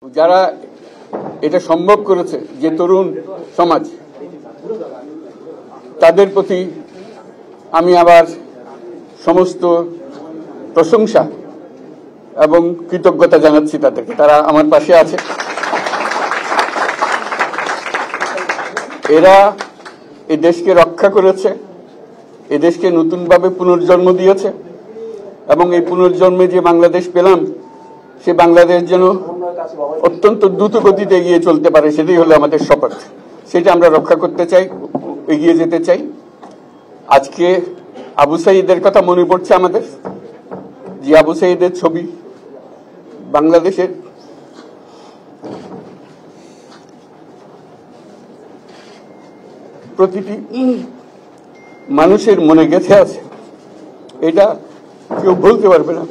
যারা এটা সম্ভব করেছে, যে তরুণ সমাজ, তাদের প্রতি আমি আবার সমস্ত প্রশংসা এবং কৃতজ্ঞতা জানাচ্ছি তাদেরকে। তারা আমার পাশে আছে। এরা এই দেশকে রক্ষা করেছে, এই দেশকে নতুনভাবে পুনর্জন্ম দিয়েছে এবং এই পুনর্জন্মে যে বাংলাদেশ পেলাম, সে বাংলাদেশ যেন অত্যন্ত দ্রুত গতিতে এগিয়ে চলতে পারে, সেটাই হলো আমাদের শপথ। সেটা আমরা রক্ষা করতে চাই, এগিয়ে যেতে চাই। আজকে আবু সাঈদের কথা মনে পড়ছে আমাদের, যে আবু সাঈদের ছবি বাংলাদেশের প্রতিটি মানুষের মনে গেঁথে আছে, এটা কেউ বলতে পারবে না।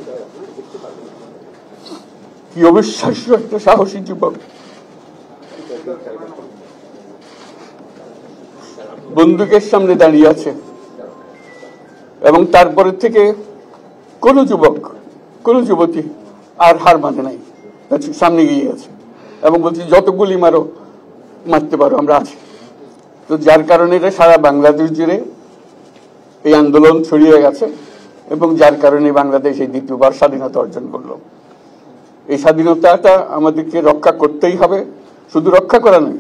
কি অবিশ্বাস্য একটা সাহসী যুবক, বন্দুকের সামনে দাঁড়িয়ে আছে এবং তারপরে থেকে কোন যুবক, কোন যুবতী আর হার মানে নাই, সামনে গিয়ে আছে এবং বলছে যত গুলি মারো, মারতে পারো, আমরা আছি। তো যার কারণে এটা সারা বাংলাদেশ জুড়ে এই আন্দোলন ছড়িয়ে গেছে এবং যার কারণে বাংলাদেশ এই দ্বিতীয়বার স্বাধীনতা অর্জন করলো। এই স্বাধীনতাটা আমাদেরকে রক্ষা করতেই হবে। শুধু রক্ষা করা নয়,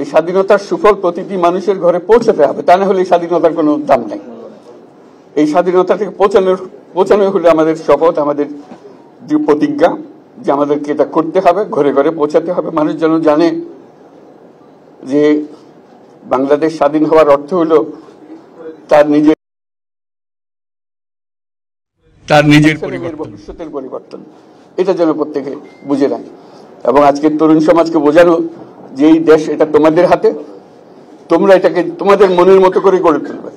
এই স্বাধীনতার সুফল প্রতিটি মানুষের ঘরে পৌঁছাতে হবে, তা না হলে এই স্বাধীনতার কোনো দাম নেই। এই স্বাধীনতাটাকে পৌঁছানো হলে আমাদের শপথ, আমাদের যে প্রতিজ্ঞা, যে আমাদেরকে এটা করতে হবে, ঘরে ঘরে পৌঁছাতে হবে। মানুষ যেন জানে যে বাংলাদেশ স্বাধীন হওয়ার অর্থ হলো তার নিজের ভবিষ্যতের পরিবর্তন। এটা যেন প্রত্যেকে বুঝে নেয় এবং আজকের তরুণ সমাজকে বোঝানো যে এই দেশ, এটা তোমাদের হাতে, তোমরা এটাকে তোমাদের মনের মতো করে গড়ে তুলবে।